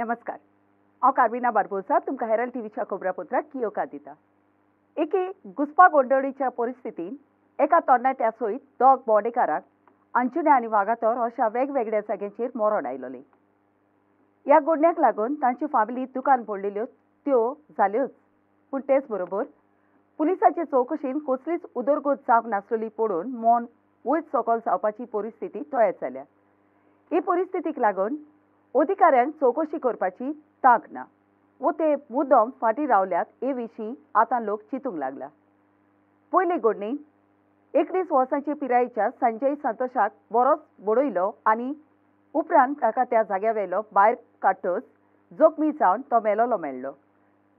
नमस्कार। हांव कार्बिना बारबोसा तुमकां हेरल्ड टीव्हीच्या खबरापत्राक येवकार दिता। एके घुसपा गोंदवळीच्या परिस्थितीत एका तरणाट्या सयत दोग भोंवडेकारांक अंजुने आनी वागातोर अशा वेगवेगळ्या जाग्यांचेर मरण आयलोलें। ह्या गुन्ह्याक लागून तांचे फामिलीत दुकान पडलेल्यो त्यो जाल्योच, पूण तेच बरोबर पुलिसाचे चवकशीन कसलीच उदरगत जावंक नासलेली पळोवन मन वयर सकयल जावपाची परिस्थिती तयार जाल्या। ही परिस्थितीक लागून अधिकाऱ्यांक चवकशी करपाची तांक ना वो ते मुद्दम फाटीं रावल्यात हे विशीं आतां लोक चिंतूंक लागला। पयले घडणेंत 19 वर्सांचे पिरायेच्या संजय संतोशाक बरोच बडयलो आनी उपरांत ताका त्या जाग्यावेलो भायर काडटच जखमी जावन तो मेलोलो मेळ्ळो।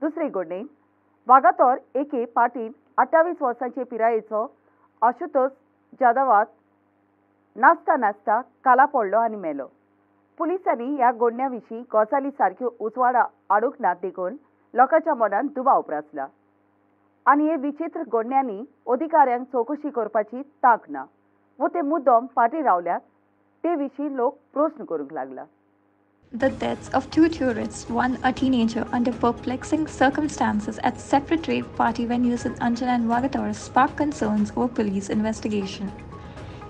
दुसरे घडणेंत वागातोर एके पार्टीन 28 वर्सांचे पिरायेचो आशुतोष जाधवाक नाचता नाचता काला पडलो आनी मेलो। पुलिसांनी ह्या घडण्या विशीं गजाली सारक्यो उजवाड हाडूंक ना देखून लोकांच्या मनांत दुबाव उप्रासला आनी हे विचित्र घडण्यांनी अधिकाऱ्यांक चवकशी करपाची तांक ना वो ते मुद्दम फाटीं रावल्यात ते विशीं लोक प्रश्न करूंक लागला। The deaths of two tourists, one a teenager, under perplexing circumstances at separate rave party venues in Anjana and Vagator sparked concerns over police investigation.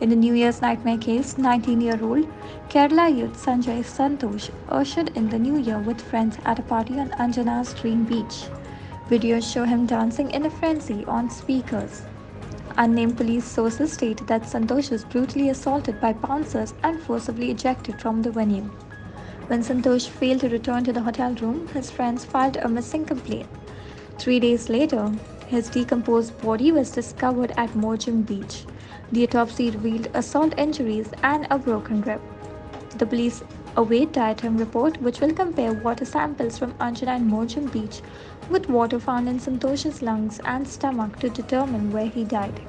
In the New Year's nightmare case, 19-year-old Kerala youth Sanjay Santosh ushered in the new year with friends at a party on Anjana's Dream Beach. Videos show him dancing in a frenzy on speakers. Unnamed police sources stated that Santosh was brutally assaulted by bouncers and forcibly ejected from the venue. When Santosh failed to return to the hotel room, his friends filed a missing complaint. 3 days later, his decomposed body was discovered at Morjim Beach. The autopsy revealed assault injuries and a broken rib. The police await dietary report, which will compare water samples from Anjana and Morjim Beach with water found in Santosh's lungs and stomach to determine where he died.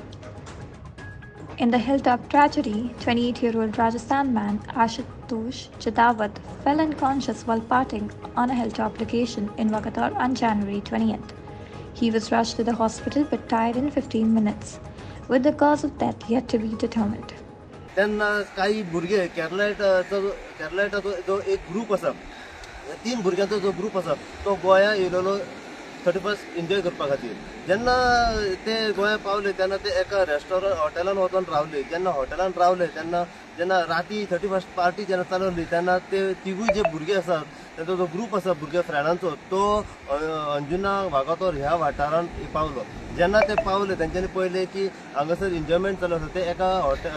In the hilltop tragedy, 28-year-old Rajasthan man Ashutosh Jadawat fell unconscious while partying on a hilltop location in Vagator on January 20th. He was rushed to the hospital but died in 15 minutes, with the cause of death yet to be determined. त्यांना काही भुरगे केरळाचो जो एक group आसा, 3 भुरग्यांचो जो group आसा तो गोंया येयलोलो 31st एन्जॉय करपा खातीर। जेन्ना ते गोंया पावले तेन्ना ते एका रेस्टॉरंट हॉटेलान वचून रावले। जेन्ना हॉटेलान रावले तेन्ना जेन्ना राती 31st पार्टी जेन्ना चालवली तेन्ना ते तिगूय जे भुरगे आसात ताचो जो ग्रुप आसा भुरगे फ्रेंडांचो तो अंजुना वागातोर ह्या वाठारांत पावलो। जेन्ना ते पावले तेंच्यांनी पळयलें की हांगासर एन्जॉयमेंट चालू आसा। ते एका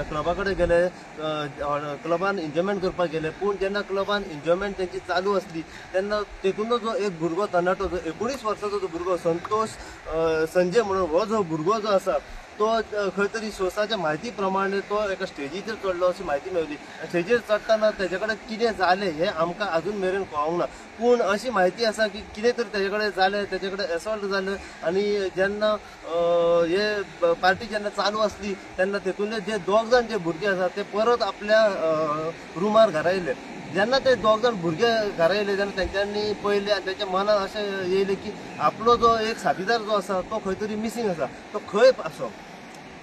क्लबा कडेन गेले, क्लबान एन्जॉयमेंट करपाक गेले, पूण जेन्ना क्लबान एन्जॉयमेंट तेंची चालू आसली तेन्ना तेतूनच जो एक भुरगो तरणाटो जो 19 वर्साचो जो भुरगो संतोष संजय म्हणून हो जो भुरगो जो आसा तो खंय तरी सोर्साच्या म्हायती प्रमाणे तो एका स्टेजीचेर चडलो अशी म्हायती मेळ्ळी। स्टेजीर चडटाना तेजे कडेन कितें जालें हें आमकां अजून मेरेन कळोंक ना, पूण अशी म्हायती आसा की कितें तरी तेजे कडेन जालें, तेजे कडेन एसॉल्ट जालें आनी जेन्ना हे पार्टी जेन्ना चालू आसली तेन्ना तेतूंतले जे 2 जाण जे भुरगे आसा ते परत आपल्या रुमार घरा येयले। जेन्ना ते 2 जाण भुरगे घरा येयले तेन्ना तेंच्यांनी पळयलें आनी तेंच्या मनांत अशें येयलें की आपलो जो एक साथीदार जो आसा तो खंय तरी मिसींग आसा, तो खंय आसो।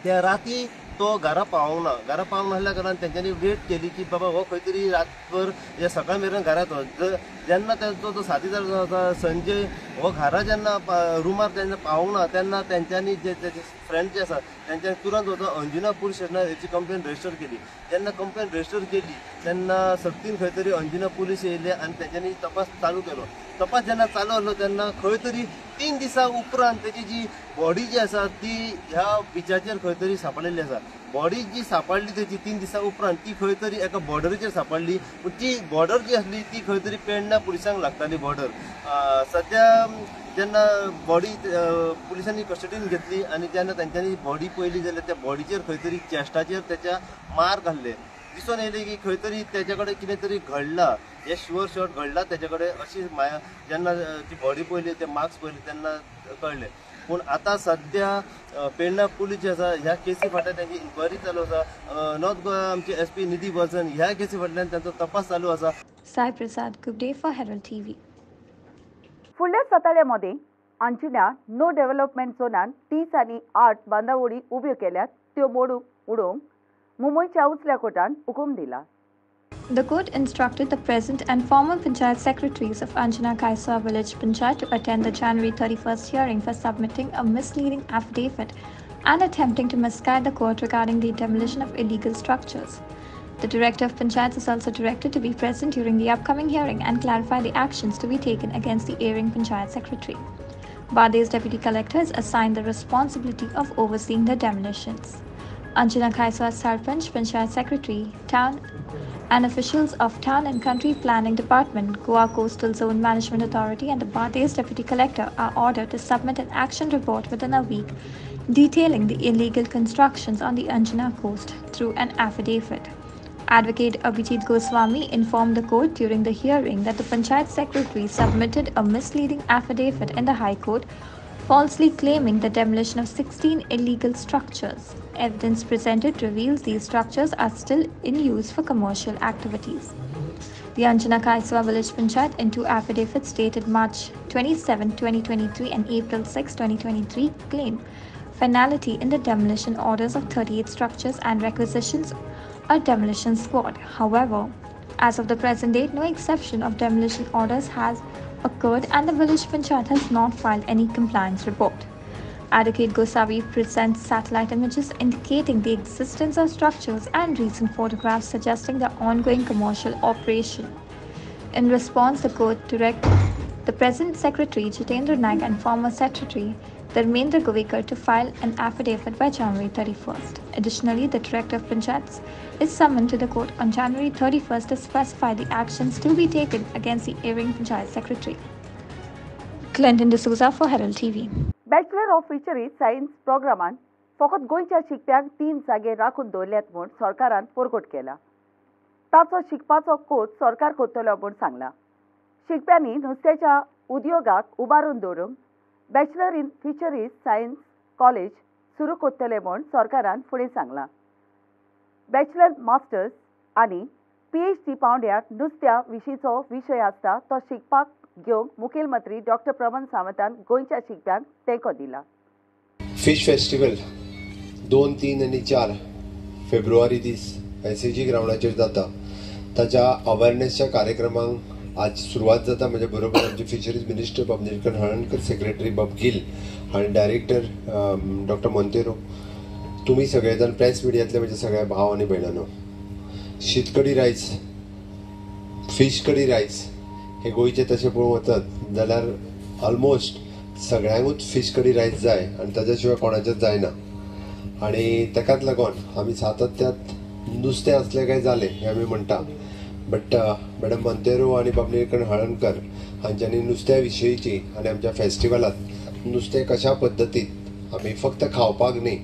त्या राती तो घरा पावूंक ना। घरा पावूंक नासल्या कारणान तेंच्यांनी वेट केली की बाबा हो खंय तरी रातभर हे सकाळ मेरेन घरा येतो। जेन्ना तेंचो जो साथीदार जो आसा संजय हो घरा जेन्ना रुमार जेन्ना पावूंक ना तेन्ना तेंच्यांनी जे तेजे फ्रेंड जे आसा तेंच्यांनी तुरंत वचून अंजुना पुलीस स्टेशनार हेची कंप्लेन रजिस्टर केली। जेन्ना कंप्लेन रजिस्टर केली तेन्ना सक्तीन खंय तरी अंजुना पुलीस येयले आनी तेंच्यांनी तपास चालू केलो। तपास जेन्ना चालू आसलो तेन्ना खंय तरी 3 दिसां उपरांत तेजी जी बॉडी जी आसा ती ह्या बिचाचेर खंय तरी सांपडलेली आसा। बॉडी जी सांपडली तेजी 3 दिसां उपरांत ती खंय तरी एका बॉर्डरीचेर सांपडली, पूण ती बॉर्डर जी आसली ती खंय तरी पेडण्या पुलिसांक लागताली बॉर्डर। सद्या जेन्ना बॉडी पुलिसांनी कस्टडीन घेतली आनी जेन्ना तेंच्यांनी बॉडी पळयली जाल्यार त्या बॉडीचेर खंय तरी चेस्टाचेर त्याच्या मार्क आसले। दिसून येयले की खंय तरी तेजे कडेन कितें तरी घडलां, हे शुअर शॉट घडलां तेजे कडेन अशी जेन्ना ती बॉडी पळयली ते मार्क्स पळयले तेन्ना कळलें। पूण आतां सद्या पेडण्या पुलीस जे आसा ह्या केसी फाटल्यान तेंची इन्क्वायरी चालू आसा। नॉर्थ गोवा आमचे SP निधी बल्सन ह्या केसी फाटल्यान तांचो तपास चालू आसा। Sai Prasad Gupte for Herald TV. फुडल्या सताळ्यामध्ये अंजुना नो डेव्हलपमेंट झोनान 30 आनी 8 बांदावळी उब्यो केल्यात त्यो मोडूंक उडोवंक मुंबयच्या उंचल्या कोर्टान हुकूम दिला। The court instructed the present and former Panchayat secretaries of Anjana Kaiswa Village Panchayat to attend the January 31st hearing for submitting a misleading affidavit and attempting to misguide the court regarding the demolition of illegal structures. The Director of Panchayats is also directed to be present during the upcoming hearing and clarify the actions to be taken against the erring Panchayat secretary. Bade's Deputy Collector is assigned the responsibility of overseeing the demolitions. Anjana Kaiswa Sarpanch, Panchayat Secretary, Town and officials of Town and Country Planning Department, Goa Coastal Zone Management Authority and the Bade's Deputy Collector are ordered to submit an action report within a week detailing the illegal constructions on the Anjana coast through an affidavit. Advocate Abhijit Goswami informed the court during the hearing that the Panchayat Secretary submitted a misleading affidavit in the High Court, falsely claiming the demolition of 16 illegal structures. Evidence presented reveals these structures are still in use for commercial activities. The Anjana Kaiswa Village Panchayat in two affidavits dated March 27, 2023 and April 6, 2023 claim finality in the demolition orders of 38 structures and requisitions a demolition squad. However, as of the present date, no exception of demolition orders has occurred and the village panchayat has not filed any compliance report. Advocate Gosavi presents satellite images indicating the existence of structures and recent photographs suggesting the ongoing commercial operation. In response, the court directed the present Secretary Jitendra Naik and former Secretary Dharmendra Govekar to file an affidavit by January 31st. Additionally, the Director of Panchayats is summoned to the court on January 31st to specify the actions to be taken against the erring Panchayat Secretary. Clinton D'Souza for Herald TV. Bachelor of fisheries science प्रोग्रामान फकत गोंयच्या शिकप्यांक 3 जागे राखून दवरल्यात म्हूण सरकारान परगट केला. ताचो शिकपाचो कोच सरकार करतलो म्हूण सांगला. शिकप्यांनी नुस्त्याच्या उद्योगाक उबारून दवरूंक bachelor in fisheries science college सुरू करतले म्हूण सरकारान फुडें सांगलां. बॅचलर मास्टर्स आनी PhD पावंड्यार नुस्त्या विशींचो विशय आसता तो शिकपाक घेवंक मुखेलमंत्री डॉक्टर प्रमोद सावंतान गोंयच्या शिकप्यांक तेंको दिला. फिश फेस्टिवल 2, 3 आणि 4 फेब्रुवारी दीस SAG ग्राउंडाचेर जाता. ताच्या अवेअरनेसच्या कार्यक्रमांक आज सुरवात जाता. म्हणजे बरोबर आमचे फिशरीज मिनिस्टर बाबनेरकर हळर्णकर, सेक्रेटरी बाब गिल आणि डायरेक्टर डॉक्टर मोंतेरो, तुम्ही सगळेजण प्रेस मिडियातले म्हणजे सगळ्या भाव आणि भयणांनो, शीतकडी रायस, फिश कडी रायस हे गोंयचे तशें पळोवंक वचत जाल्यार ऑलमोस्ट सगळ्यांकूच फीश कडी रायस जाय आनी ताज्या शिवाय कोणाचेंच जायना. आनी ताकाच लागून आमी सातत्यात नुस्तें असलें काय जालें हें आमी म्हणटा. बट मॅडम मोंतेरो आनी बाबनेरकर हळर्णकर हांच्यांनी नुस्त्या विशयीची आनी आमच्या फेस्टिवलांत नुस्तें कशा पद्दतीन आमी फक्त खावपाक न्ही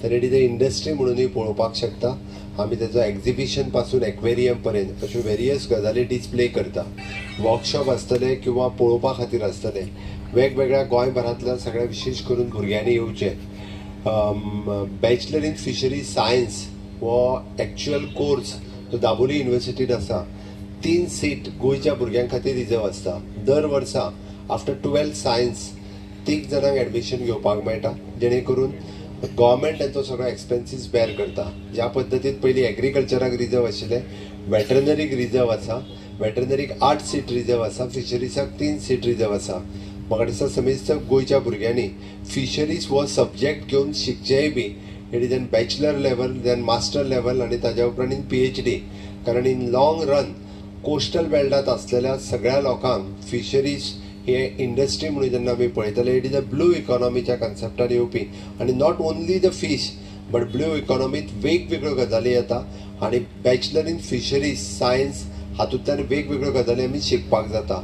तर इट इज अ इंडस्ट्री म्हणूनय पळोवपाक शकता. आमी तेजो एक्झिबिशन पासून एक्वेरियम पर्यंत अश्यो वेरियस गजाली डिस्प्ले करता. वर्कशॉप आसतले किंवा पळोवपा खातीर आसतले. वेगवेगळ्या गोंयभरांतल्या सगळ्या विशेश करून भुरग्यांनी येवचे. बॅचलर इन फिशरीज सायन्स हो एक्चुअल कोर्स जो दाबोली युनिवर्सिटीन आसा 3 सीट गोंयच्या भुरग्यां खातीर रिजर्व आसता. दर वर्सा आफ्टर 12 सायन्स 3 जाणांक एडमिशन घेवपाक मेळटा, जेणे करून गव्हर्मेंट तांचो सगळो एक्सपेन्सीस बेर करता. ज्या पद्दतीन पयलीं एग्रीकल्चराक रिजर्व आशिल्ले, वेटरनरीक रिजर्व आसा, वेटरनरीक 8 सीट रिजर्व आसा, फिशरीजाक 3 सीट रिजर्व आसा. म्हाका दिसता समेस्त गोंयच्या भुरग्यांनी फिशरीज हो सब्जेक्ट घेवन शिकचेय बी. It is an bachelor level, then master level आनी ताज्या उपरांत इन PhD. कारण इन लॉंग रन कोस्टल बेल्टांत आसलेल्या सगळ्या लोकांक फिशरीज हे इंडस्ट्री म्हणून जेन्ना आमी पळयतले, इट इज अ ब्लू इकॉनॉमीच्या कन्सेप्टान येवपी. आनी not only the fish but blue इकॉनॉमीत वेगवेगळ्यो गजाली येता. आनी बॅचलर इन फिशरीज सायन्स हातूंतल्यान वेगवेगळ्यो गजाली आमी शिकपाक जाता.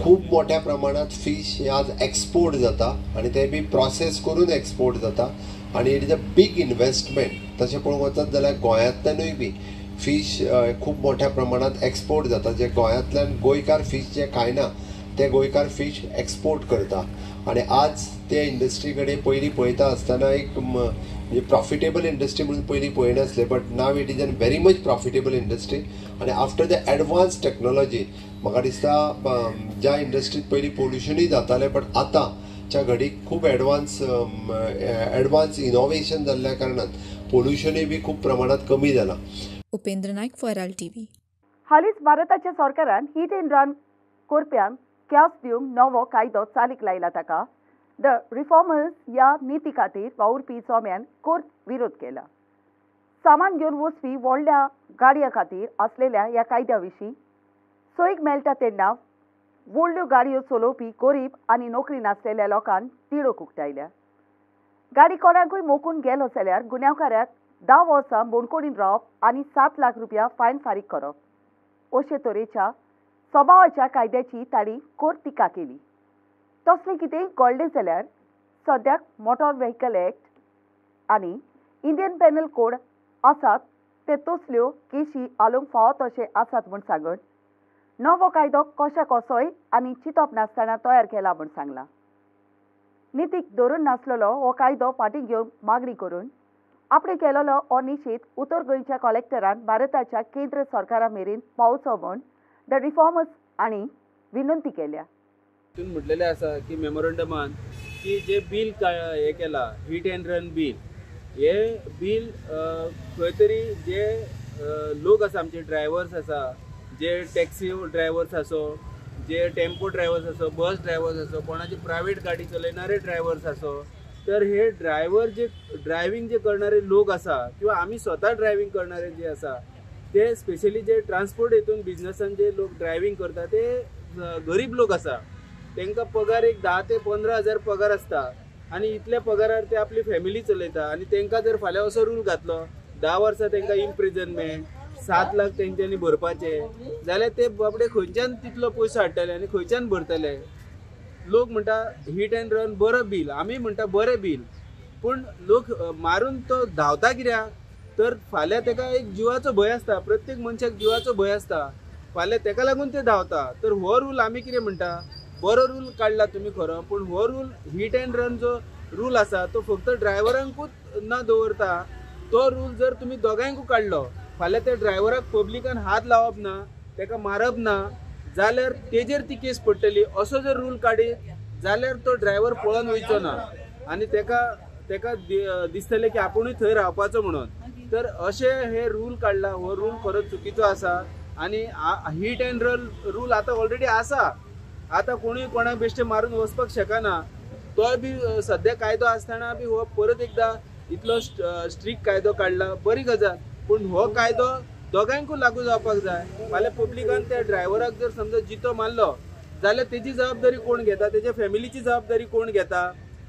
खूब मोठ्या प्रमाणात फीश हे आज एक्सपोर्ट जाता आनी ते बी प्रोसेस करून एक्सपोर्ट जाता. आनी it is a big investment. तशें पळोवंक वचत जाल्यार गोंयांतल्यानूय बी फीश खूब मोठ्या प्रमाणात एक्सपोर्ट जाता. जे गोंयांतल्यान गोंयकार फीश जे खायना ते गोंयकार फीश एक्सपोर्ट करता. आनी आज ते इंडस्ट्री कडेन पयलीं पळयता आसतना एक म्हणजे प्रॉफिटेबल इंडस्ट्री म्हणून पयलीं पळयनासले, but now it is a very much profitable industry. आनी आफ्टर द एडवान्स टेक्नॉलॉजी म्हाका दिसता ज्या इंडस्ट्रीत पयलीं पोल्युशनूय जातालें, बट आतांच्या घडीक खूब एडवान्स इनोव्हेशन जाल्ल्या कारणान पोल्युशनूय बी खूब प्रमाणात कमी जाला. उपेंद्र नायक फॉर Herald TV. हालींच भारताच्या सरकारान हीट एंड रन करप्यांक कॅस दिवंक नवो कायदो चालीक लायला ताका द रिफॉर्मर्स ह्या नीती खातीर वावुरपी जोम्यान कोर्ट विरोध केला. सामान घेवन वचपी व्हडल्या गाडयां खातीर आसलेल्या ह्या कायद्या विशीं सोयीक मेळटा तेन्ना व्हडल्यो गाडयो चलोवपी गरीब आनी नोकरी नासलेल्या लोकांक तिडक उक्तायल्या. गाडी कोणाकूय मोखून गेलो जाल्यार गुन्यांवकाराक 10 वर्सां बोडकुडीन रावप आनी 7 लाख रुपया फायन फारीक करप अशे तरेच्या स्वभावाच्या कायद्याची तांणी कोर्ट टिका केली. तसलें कितेंय घडलें जाल्यार सद्याक मोटर व्हेकल एक्ट आनी इंडियन पेनल कोड आसात ते तसल्यो केशी आलोवंक फावो तशें आसात म्हूण सांगन नवो कायदो कशा कसोय आनी चिंतप नासतना तयार केला म्हूण सांगलां. नितीक धरून नासलेलो हो कायदो फाटीं घेवन मागणी करून आपणे केलेलो हो निशेध उत्तर गोंयच्या कलेक्टरान भारताच्या केंद्र सरकारा मेरेन पावचो म्हूण द रिफॉर्मर्स हांणी विनंती केल्या. तितून म्हटलेलें आसा की मेमोरंडमान की जे बील हे केला हीट एंड रन बील हे बील खंय तरी जे लोक आसा आमचे ड्रायव्हर्स आसा जे टॅक्सी ड्रायव्हर्स आसो जे टेम्पो ड्रायव्हर्स आसो बस ड्रायव्हर्स आसो कोणाची प्रायवेट गाडी चलयणारे ड्रायव्हर्स आसो तर हे ड्रायव्हर जे ड्रायव्हिंग जे करणारे लोक आसा किंवा आमी स्वता ड्रायव्हिंग करणारे जे आसा ते स्पेशली जे ट्रान्सपोर्ट हितून बिझनसान जे लोक ड्रायव्हिंग करता ते गरीब लोक आसा तांकां पगार एक 10 ते 15 हजार पगार आसता आनी इतल्या पगारार ते आपली फॅमिली चलयता आनी तांकां जर फाल्यां असो रूल घातलो 10 वर्सां तांकां इम्प्रिजनमेंट 7 लाख तेंच्यांनी भरपाचे जाल्यार ते बाबडे खंयच्यान तितलो पयसो हाडटले आनी खंयच्यान भरतले. लोक म्हणटा हीट एंड रन बरो बील आमी म्हणटा बरें बील पूण लोक मारून तो धांवता कित्याक तर फाल्यां ताका एक जिवाचो भंय आसता प्रत्येक मनशाक जिवाचो भंय आसता फाल्यां ताका लागून ते धांवता. तर हो रूल आमी कितें म्हणटा बरो रूल काडला तुमी खरो पूण हो रूल हीट एंड रन जो रूल आसा तो फक्त ड्रायव्हरांकूच न दवरता. तो रूल जर तुमी दोगांयकूय काडलो फाल्यां त्या ड्रायव्हराक पब्लिकान हात लावप ना ताका मारप ना जाल्यार तेजेर ती केस पडटली. असो जर रूल काडीत जाल्यार तो ड्रायव्हर पळोवन वयचो ना आनी ताका दिसतलें की आपुणूय थंय रावपाचो म्हणून. तर अशे हे रूल काडला हो रूल खरोच चुकीचो आसा आनी हीट एंड रन रूल आतां ऑलरेडी आसा. आतां कोणूय कोणाक बेश्टे मारून वचपाक शकना. तोय बी सद्या कायदो आसतना बी हो परत एकदां इतलो स्ट्रिक्ट कायदो काडला बरी गजाल पूण हो कायदो दोगांयकूय लागू जावपाक जाय. फाल्यां पब्लिकान त्या ड्रायव्हराक जर समजा जितो मारलो जाल्यार तेजी जबाबदारी कोण घेता तेज्या फॅमिलीची जबाबदारी कोण घेता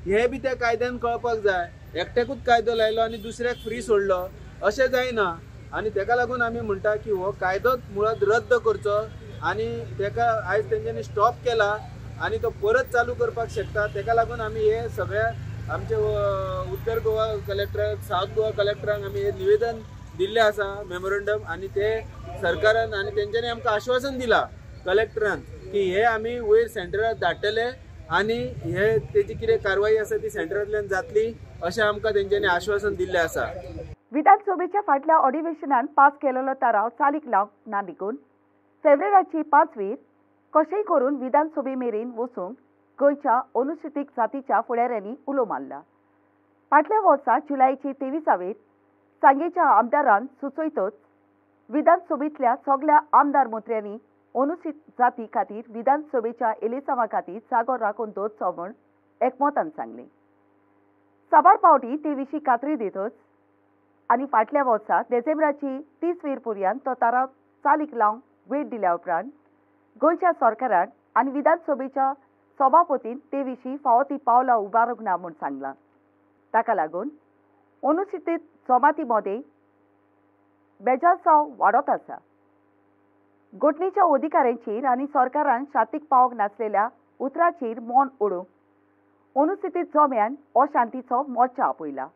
हे बी त्या कायद्यान कळपाक जाय. एकट्याकूच कायदो लायलो आनी दुसऱ्याक फ्री सोडलो अशें जायना आनी ताका लागून आमी म्हणटा की हो कायदोच मुळात रद्द करचो आनी ताका आयज तेंच्यांनी स्टॉप केला आनी तो परत चालू करपाक शकता. ताका लागून आमी हे सगळ्या आमचे उत्तर गोवा कलेक्टराक सावथ गोवा कलेक्टराक आमी हे निवेदन दिल्लें आसा मेमोरंडम आनी ते सरकारान आनी तेंच्यांनी आमकां आश्वासन दिलां कलेक्टरान की हे आमी वयर सेंटराक धाडटले आनी हे तेजी कितें कारवाई आसा ती सेंटरांतल्यान जातली अशें आमकां तेंच्यांनी आश्वासन दिल्लें आसा. विधानसभेच्या फाटल्या अधिवेशनान पास केलेलो थाराव चालीक लावंक ना देखून फेब्रुवारीची 5वीर कशेय करून विधानसभे मेरेन वचूंक गोंयच्या अनुसूचित जातीच्या फुडाऱ्यांनी उलो मारला. फाटल्या वर्सा जुलयाचे 23 सांगेच्या आमदारान सुचयतच विधानसभेंतल्या सगळ्या आमदार मंत्र्यांनी अनुसूचित जाती खातीर विधानसभेच्या इलेक्शना खातीर जागो राखून दवरचो म्हूण एकमतान सांगलें. साबार पावटी ते विशीं खात्री दितच आनी फाटल्या वर्सा डिसेंबराची 30 पर्यंत तो थाराव चालीक लावंक वेळ दिल्या उपरांत गोंयच्या सरकारान आनी विधानसभेच्या सभापतीन ते विशीं फावो ती पावलां उबारूंक ना म्हूण सांगलां. ताका लागून अनुसूचित जमाती मदें बेजारसाव वाडत आसा. घटनेच्या अधिकाऱ्यांचेर आनी सरकारान शांतीक पावोंक नासलेल्या उतराचेर मौन ओडूंक अनुसूचित जम्यान हो शांतीचो मोर्चा आपयला.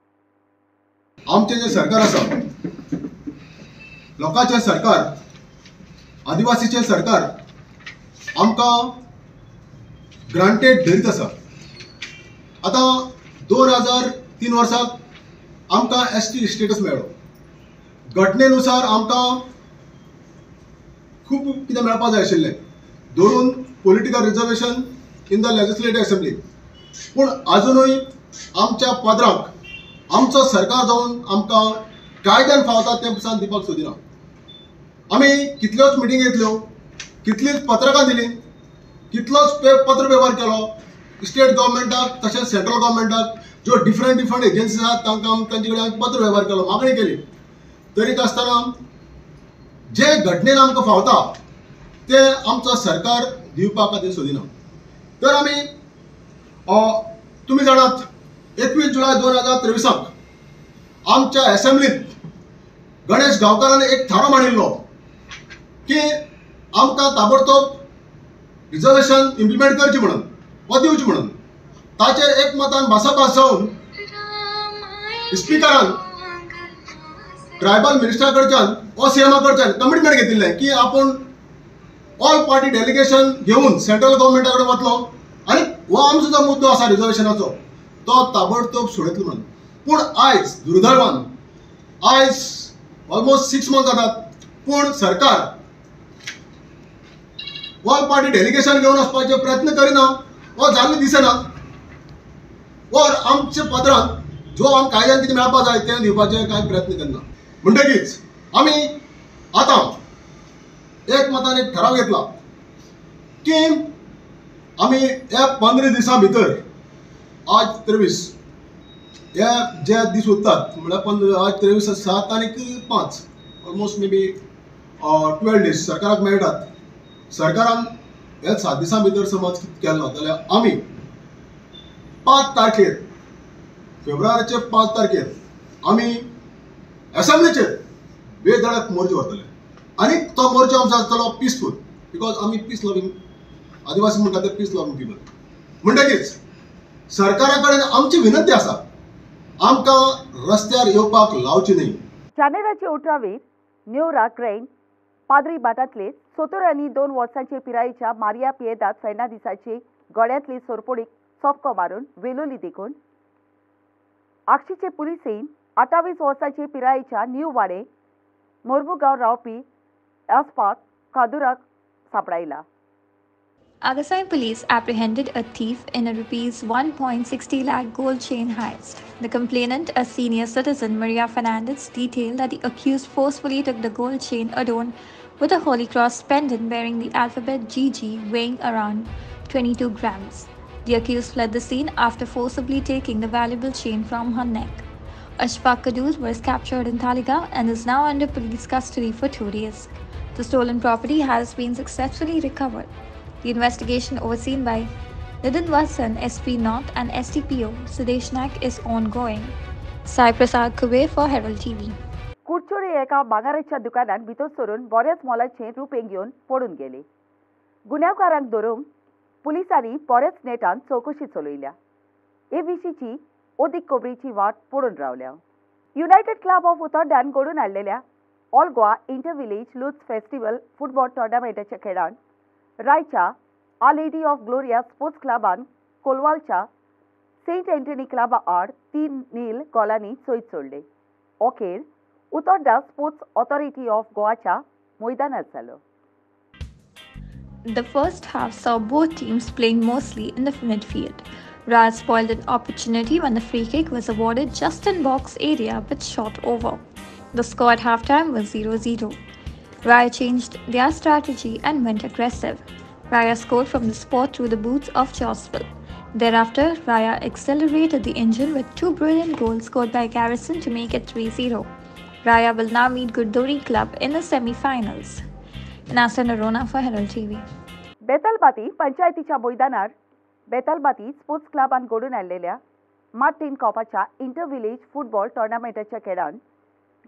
आमचें जें सरकार आसा लोकांचें सरकार आदिवासीचें सरकार आमकां ग्रांटेड धरीत आसा. आतां 2003 वर्साक आमकां ST स्टेटस मेळ्ळो. घटनेनुसार आमकां खूब कितें मेळपाक जाय आशिल्लें धरून political reservation in the legislative assembly पूण आजुनूय आमच्या पदराक आमचो सरकार जावन आमकां कायद्यान फावता तें दिवपाक सोदिना. आम्ही कितल्योच मिटींग घेतल्यो, कितलीच पत्रकां दिली, कितलोच पत्र व्यवहार केलो स्टेट गव्हर्मेंटाक तशेंच सेंट्रल गव्हर्मेंटाक ज्यो डिफरंट एजन्सीज आहात तांकां तांचे कडेन आमी पत्र व्यवहार केलो, मागणी केली. तरीक आसतना जे घटनेन आमकां फावता ते आमचो सरकार दिवपा खातीर सोदिना. तर आमी तुमी जाणात 21 जुलय 2023 आमच्या असेंब्लीत गणेश गांवकारान एक थारो मांडिल्लो की आमकां ताबडतोब रिजर्वेशन इम्प्लिमेंट करची म्हणून वा दिवची म्हणून. ताचेर एकमतान भासाभास जावन स्पिकरान ट्रायबल मिनिस्टरा कडच्यान वा सीएमा कडच्यान कमिटमेंट घेतिल्लें की आपूण ऑल पार्टी डेलिगेशन घेवन सेंट्रल गव्हर्मेंटा कडेन वतलो आनी हो आमचो जो मुद्दो आसा रिजर्वेशनाचो तो ताबडतोब सोडयतलो म्हणून. पूण आयज दुर्दैवान आयज ऑलमोस्ट 6 मंथ जातात पूण सरकार ऑल पार्टी डेलिगेशन घेवन वचपाचे प्रयत्न करिना वा जाल्ले दिसना वा आमच्या पदरांत जो आमकां कायद्यान कितें मेळपा जाय तें दिवपाचे कांय प्रयत्न करना. म्हणटकीच आमी आतां एक मतान एक ठराव घेतला की आमी ह्या 15 दिसां भितर आज 23 हे जे दीस उरतात म्हळ्यार आज 23 7 तारीख 5 ऑलमोस्ट मे बी 12 डेज सरकाराक मेळटात. सरकारान हे 7 दिसां भितर समज केलो जाल्यार आमी 5 तारखेर फेब्रुवारीचे 5 तारखेर आमी असेंब्लीचेर बेधडक मोर्चो व्हरतले आनी तो मोर्चो आमचो आसतलो पिसफूल बिकॉज आमी पीस लविंग आदिवासी म्हणटा ते पीस लविंग पीपल. म्हणटकीच सरकारा कडेन आमची विनंती आसा आमकां रस्त्यार येवपाक लावची न्ही. जानेराचे 18 न्यूरा ग्रैंड पाद्री बाटातले 70 आनी 2 वर्सांचे पिरायेच्या मारिया पिएदाद फेर्नांडिसाची गळ्यांतली सोरपोडीक चपको मारून वेलोली देखून आक्षीचे पुलिसेन 28 वर्सांचे पिरायेच्या न्यू वाडे मोर्मुगांव रावपी आसपाक कादुराक सांपडायला. Agasai police apprehended a thief in a rupees 1.60 lakh gold chain heist. The complainant, a senior citizen, Maria Fernandez, detailed that the accused forcefully took the gold chain adorned with a Holy Cross pendant bearing the alphabet GG weighing around 22 grams. The accused fled the scene after forcibly taking the valuable chain from her neck. Ashfaq Kaduz was captured in Taligaon and is now under police custody for 2 days. The stolen property has been successfully recovered. The investigation overseen by Nidin Vasan, SP North and STPO Sudesh Naik is ongoing. Sai Prasad Kubey for Herald TV. Kudchade एका भांगाराच्या दुकानात भितर सरून बऱ्याच मोलाचे रुपें घेवन पडून गेले. गुन्यांवकारांक धरून पुलिसांनी बऱ्याच नेटान चौकशी चलयल्या. हे विशींची ओदीक खबरीची वाट पडून रावल्या. युनायटेड क्लब ऑफ उतोड्ड्यान घडोवन हाडलेल्या ऑल गोवा इंटर विलेज लूज फेस्टिवल फुटबॉल टोर्नामेंटाच्या खेळांत रायच्या our lady of Gloria sports क्लबान कोलवालच्या सेंट एंटनी क्लबा आड 3-0 गोलांनी चोयत सोडले. हो खेळ उतोड्डा स्पोर्ट्स ऑथॉरिटी ऑफ गोवाच्या मैदानात जालो. The first half saw both teams playing mostly in the midfield. Raya spoiled an opportunity when the free kick was awarded just in box area but shot over. The score at halftime was 0-0. Raya changed their strategy and went aggressive. Raya scored from the spot through the boots of Chosville. Thereafter, Raya accelerated the engine with 2 brilliant goals scored by Garrison to make it 3-0. Raya will now meet Gurduri Club in the semi-finals. Nasa Narona for Herald TV. Betalbatim पंचायतीच्या मैदानार Betalbatim Sports क्लबान घडोवन हाडलेल्या Martin कॉपाच्या inter village football टोर्नामेंटाच्या खेळांत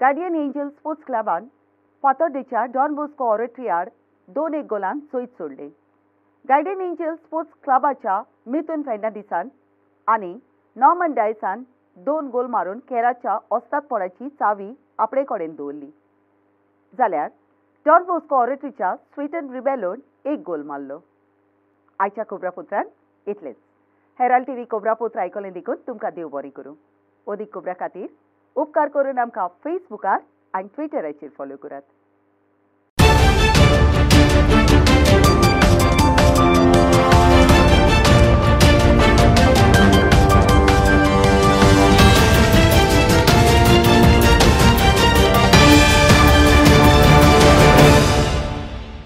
Guardian Angel Sports क्लबान फातोर्डेच्या डॉन बॉस्को ऑरेटरी आड 2-1 गोलान चोयत सोडले. गार्डियन एंजल स्पोर्ट्स क्लबाच्या मिथुन फेर्नांडिसान आनी नॉर्मन डायसान 2 गोल मारून खेळाच्या ओस्तादपणाची चावी आपणे कडेन दवरली. जाल्यार डॉन बॉस्को ऑरेटरीच्या स्वीटन रिबेलोन 1 गोल मारलो. आयच्या खबरापत्रांत इतलेंच. हेराल्ड टीव्ही खबरापत्र आयकलें देखून तुमकां देव बरें करूं. ओदीक खबरां खातीर उपकार करून आमकां फेसबुकार आनी ट्विटराचेर फॉलो करात.